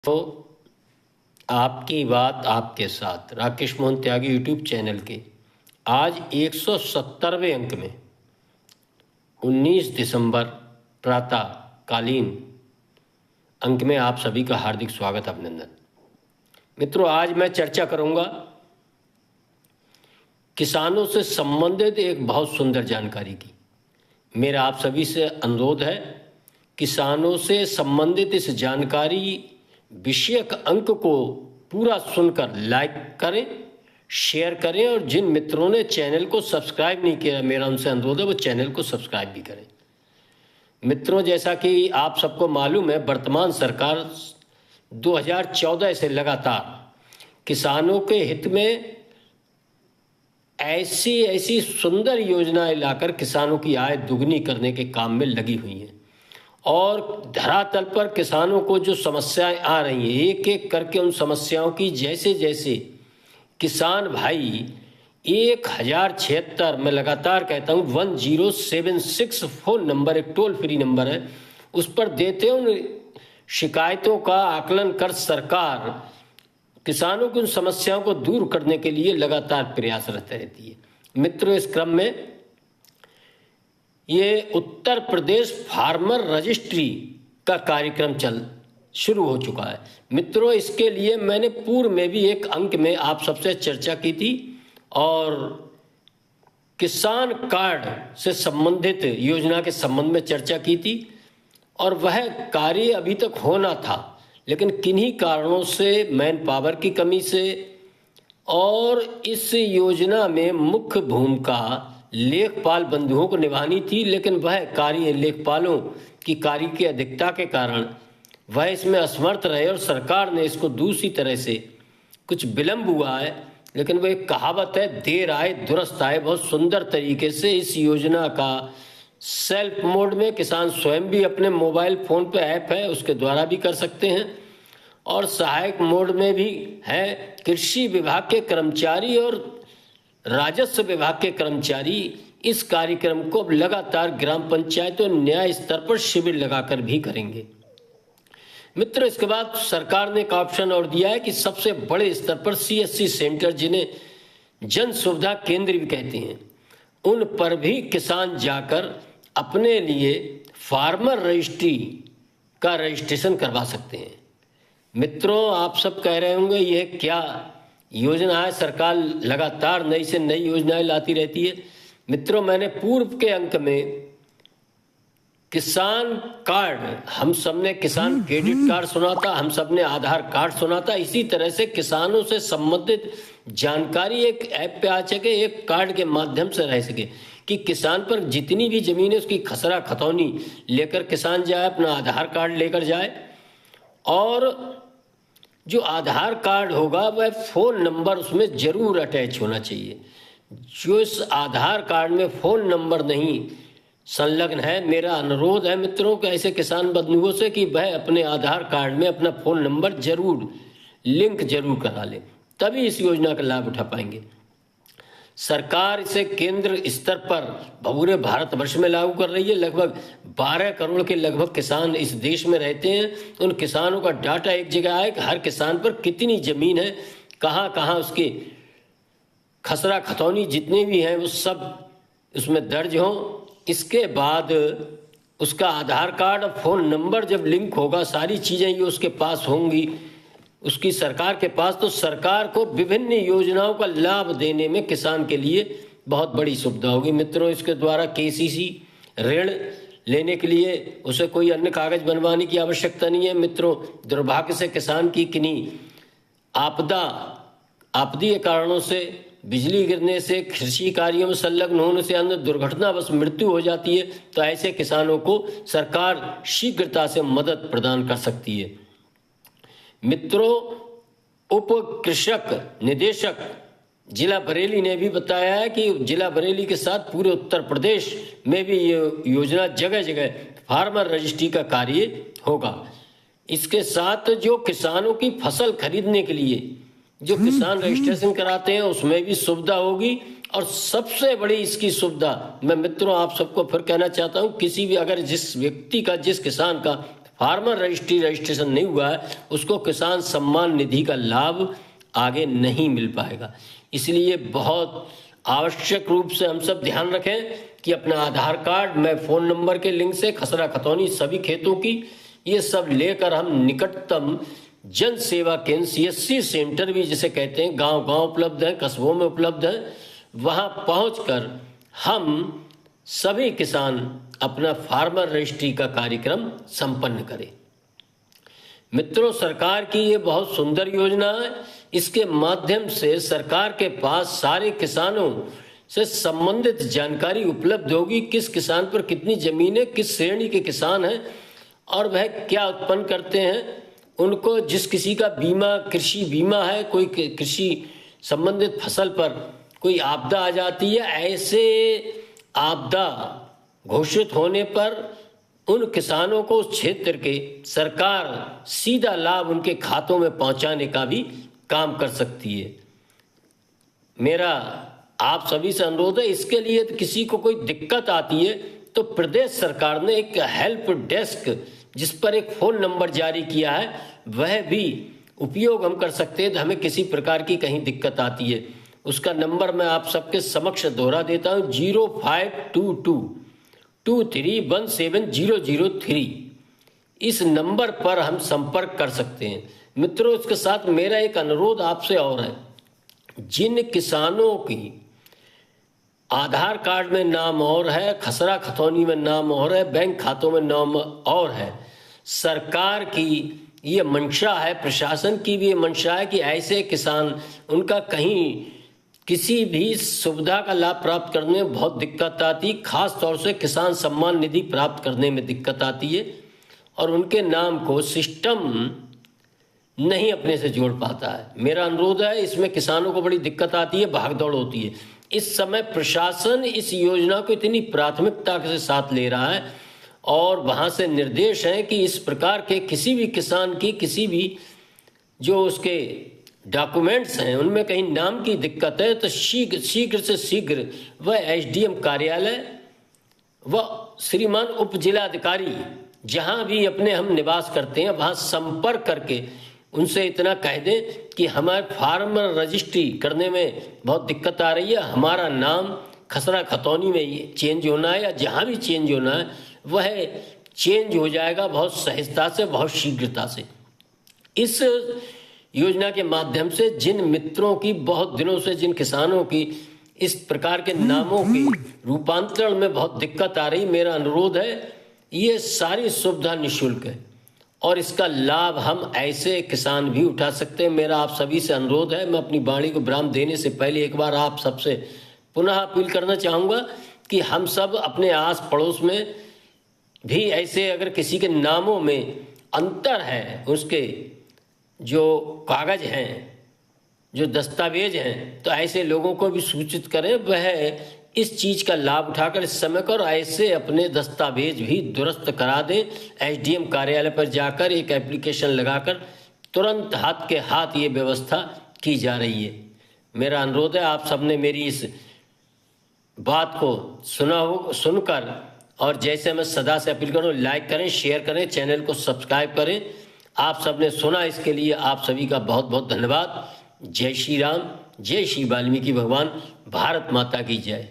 तो आपकी बात आपके साथ राकेश मोहन त्यागी यूट्यूब चैनल के आज 170वें अंक में 19 दिसंबर प्रातः कालीन अंक में आप सभी का हार्दिक स्वागत अभिनंदन। मित्रों, आज मैं चर्चा करूंगा किसानों से संबंधित एक बहुत सुंदर जानकारी की। मेरा आप सभी से अनुरोध है, किसानों से संबंधित इस जानकारी विषयक अंक को पूरा सुनकर लाइक करें, शेयर करें और जिन मित्रों ने चैनल को सब्सक्राइब नहीं किया, मेरा उनसे अनुरोध है वो चैनल को सब्सक्राइब भी करें। मित्रों, जैसा कि आप सबको मालूम है, वर्तमान सरकार 2014 से लगातार किसानों के हित में ऐसी सुंदर योजनाएं लाकर किसानों की आय दुगनी करने के काम में लगी हुई हैं और धरातल पर किसानों को जो समस्याएं आ रही हैं, एक एक करके उन समस्याओं की जैसे जैसे किसान भाई 1076, मैं लगातार कहता हूं 1076 फोन नंबर, एक टोल फ्री नंबर है, उस पर देते हैं उन शिकायतों का आकलन कर सरकार किसानों की उन समस्याओं को दूर करने के लिए लगातार प्रयासरत रहती है। मित्रों, इस क्रम में ये उत्तर प्रदेश फार्मर रजिस्ट्री का कार्यक्रम शुरू हो चुका है। मित्रों, इसके लिए मैंने पूर्व में भी एक अंक में आप सबसे चर्चा की थी और किसान कार्ड से संबंधित योजना के संबंध में चर्चा की थी और वह कार्य अभी तक होना था, लेकिन किन्हीं कारणों से, मैन पावर की कमी से और इस योजना में मुख्य भूमिका लेखपाल बंधुओं को निभानी थी, लेकिन वह कार्य लेखपालों की कार्य की अधिकता के कारण वह इसमें असमर्थ रहे और सरकार ने इसको दूसरी तरह से कुछ विलंब हुआ है। लेकिन वो एक कहावत है, देर आए दुरुस्त आए। बहुत सुंदर तरीके से इस योजना का सेल्फ मोड में किसान स्वयं भी अपने मोबाइल फोन पे ऐप है उसके द्वारा भी कर सकते हैं और सहायक मोड में भी है। कृषि विभाग के कर्मचारी और राजस्व विभाग के कर्मचारी इस कार्यक्रम को लगातार ग्राम पंचायत और न्याय स्तर पर शिविर लगाकर भी करेंगे। मित्र, इसके बाद सरकार ने एक ऑप्शन और दिया है कि सबसे बड़े स्तर पर CSC सेंटर, जिन्हें जन सुविधा केंद्र भी कहते हैं, उन पर भी किसान जाकर अपने लिए फार्मर रजिस्ट्री का रजिस्ट्रेशन करवा सकते हैं। मित्रों, आप सब कह रहे होंगे यह क्या योजना है, सरकार लगातार नई से नई योजनाएं लाती रहती है। मित्रों, मैंने पूर्व के अंक में किसान कार्ड, हम सबने किसान क्रेडिट कार्ड सुना था, हम सबने आधार कार्ड सुना था। इसी तरह से किसानों से संबंधित जानकारी एक ऐप पे आ सके, एक कार्ड के माध्यम से रह सके कि किसान पर जितनी भी जमीन है उसकी खसरा खतौनी लेकर किसान जाए, अपना आधार कार्ड लेकर जाए और जो आधार कार्ड होगा वह फोन नंबर उसमें जरूर अटैच होना चाहिए। जो इस आधार कार्ड में फोन नंबर नहीं संलग्न है, मेरा अनुरोध है मित्रों कि ऐसे किसान बंधुओं से कि वह अपने आधार कार्ड में अपना फोन नंबर जरूर लिंक जरूर करा ले, तभी इस योजना का लाभ उठा पाएंगे। सरकार इसे केंद्र स्तर पर पूरे भारतवर्ष में लागू कर रही है। लगभग 12 करोड़ के लगभग किसान इस देश में रहते हैं। उन किसानों का डाटा एक जगह है कि हर किसान पर कितनी जमीन है, कहाँ कहाँ उसके खसरा खतौनी जितने भी हैं वो सब उसमें दर्ज हों। इसके बाद उसका आधार कार्ड और फोन नंबर जब लिंक होगा, सारी चीज़ें ये उसके पास होंगी, उसकी सरकार के पास, तो सरकार को विभिन्न योजनाओं का लाभ देने में किसान के लिए बहुत बड़ी सुविधा होगी। मित्रों, इसके द्वारा KCC ऋण लेने के लिए उसे कोई अन्य कागज बनवाने की आवश्यकता नहीं है। मित्रों, दुर्भाग्य से किसान की किन्हीं आपदीय कारणों से, बिजली गिरने से, कृषि कार्यों में संलग्न होने से, अन्य दुर्घटनावश मृत्यु हो जाती है, तो ऐसे किसानों को सरकार शीघ्रता से मदद प्रदान कर सकती है। मित्रों, उप कृषक निदेशक जिला बरेली ने भी बताया है कि जिला बरेली के साथ पूरे उत्तर प्रदेश में भी ये योजना जगह जगह फार्मर रजिस्ट्री का कार्य होगा। इसके साथ जो किसानों की फसल खरीदने के लिए जो किसान रजिस्ट्रेशन कराते हैं उसमें भी सुविधा होगी और सबसे बड़ी इसकी सुविधा, मैं मित्रों आप सबको फिर कहना चाहता हूं, किसी भी अगर जिस व्यक्ति का, जिस किसान का फार्मर रजिस्ट्रेशन नहीं हुआ है, उसको किसान सम्मान निधि का लाभ आगे नहीं मिल पाएगा। इसलिए बहुत आवश्यक रूप से हम सब ध्यान रखें कि अपना आधार कार्ड, मैं फ़ोन नंबर के लिंक से खसरा खतौनी सभी खेतों की ये सब लेकर हम निकटतम जन सेवा केंद्र CSC सेंटर भी जिसे कहते हैं, गांव गांव उपलब्ध है, कस्बों में उपलब्ध है, वहां पहुंचकर हम सभी किसान अपना फार्मर रजिस्ट्री का कार्यक्रम संपन्न करें। मित्रों, सरकार की ये बहुत सुंदर योजना है। इसके माध्यम से सरकार के पास सारे किसानों से संबंधित जानकारी उपलब्ध होगी, किस किसान पर कितनी जमीन है, किस श्रेणी के किसान हैं और वह क्या उत्पन्न करते हैं। उनको जिस किसी का बीमा, कृषि बीमा है, कोई कृषि संबंधित फसल पर कोई आपदा आ जाती है, ऐसे आपदा घोषित होने पर उन किसानों को उस क्षेत्र के सरकार सीधा लाभ उनके खातों में पहुंचाने का भी काम कर सकती है। मेरा आप सभी से अनुरोध है, इसके लिए किसी को कोई दिक्कत आती है तो प्रदेश सरकार ने एक हेल्प डेस्क जिस पर एक फ़ोन नंबर जारी किया है, वह भी उपयोग हम कर सकते हैं। तो हमें किसी प्रकार की कहीं दिक्कत आती है, उसका नंबर मैं आप सबके समक्ष दोहरा देता हूँ, 0522231703। इस नंबर पर हम संपर्क कर सकते हैं। मित्रों, इसके साथ मेरा एक अनुरोध आपसे और है, जिन किसानों की आधार कार्ड में नाम और है, खसरा खतौनी में नाम और है, बैंक खातों में नाम और है, सरकार की ये मंशा है, प्रशासन की भी ये मंशा है कि ऐसे किसान, उनका कहीं किसी भी सुविधा का लाभ प्राप्त करने में बहुत दिक्कत आती, खास तौर से किसान सम्मान निधि प्राप्त करने में दिक्कत आती है और उनके नाम को सिस्टम नहीं अपने से जोड़ पाता है। मेरा अनुरोध है, इसमें किसानों को बड़ी दिक्कत आती है, भागदौड़ होती है। इस समय प्रशासन इस योजना को इतनी प्राथमिकता के साथ ले रहा है और वहाँ से निर्देश है कि इस प्रकार के किसी भी किसान की किसी भी जो उसके डॉक्यूमेंट्स हैं उनमें कहीं नाम की दिक्कत है तो शीघ्र से शीघ्र वह SDM कार्यालय व श्रीमान उप जिलाधिकारी जहाँ भी अपने हम निवास करते हैं वहाँ संपर्क करके उनसे इतना कह दें कि हमारे फार्मर रजिस्ट्री करने में बहुत दिक्कत आ रही है, हमारा नाम खसरा खतौनी में चेंज होना है या जहाँ भी चेंज होना है वह चेंज हो जाएगा बहुत सहजता से, बहुत शीघ्रता से। इस योजना के माध्यम से जिन मित्रों की बहुत दिनों से, जिन किसानों की इस प्रकार के नामों के रूपांतरण में बहुत दिक्कत आ रही, मेरा अनुरोध है ये सारी सुविधा निःशुल्क है और इसका लाभ हम ऐसे किसान भी उठा सकते हैं। मेरा आप सभी से अनुरोध है, मैं अपनी वाणी को विराम देने से पहले एक बार आप सबसे पुनः अपील करना चाहूँगा कि हम सब अपने आस पड़ोस में भी ऐसे अगर किसी के नामों में अंतर है, उसके जो कागज हैं, जो दस्तावेज हैं, तो ऐसे लोगों को भी सूचित करें, वह इस चीज़ का लाभ उठाकर इस समय को ऐसे अपने दस्तावेज भी दुरुस्त करा दें। SDM कार्यालय पर जाकर एक एप्लीकेशन लगाकर तुरंत हाथ के हाथ ये व्यवस्था की जा रही है। मेरा अनुरोध है, आप सबने मेरी इस बात को सुनकर और जैसे मैं सदा से अपील करूँ, लाइक करें, शेयर करें, चैनल को सब्सक्राइब करें। आप सबने सुना, इसके लिए आप सभी का बहुत बहुत धन्यवाद। जय श्री राम, जय श्री वाल्मीकि भगवान, भारत माता की जय।